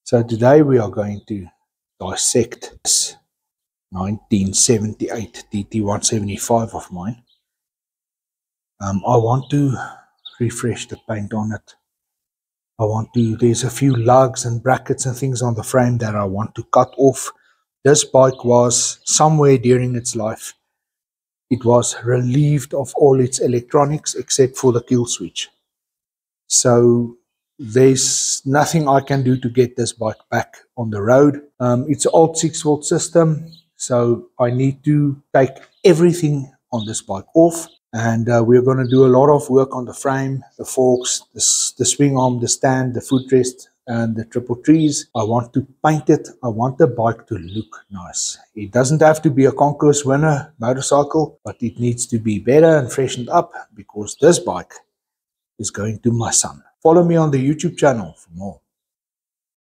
So today we are going to dissect this 1978 DT175 of mine. I want to refresh the paint on it. There's a few lugs and brackets and things on the frame that I want to cut off. This bike was somewhere during its life. It was relieved of all its electronics except for the kill switch. So there's nothing I can do to get this bike back on the road. It's an old 6-volt system, so I need to take everything on this bike off, and we're going to do a lot of work on the frame, the forks, the swing arm, the stand, the footrest, and the triple trees. I want to paint it. I want the bike to look nice. It doesn't have to be a Concours winner motorcycle, but it needs to be better and freshened up, because this bike is going to my son. Follow me on the YouTube channel for more.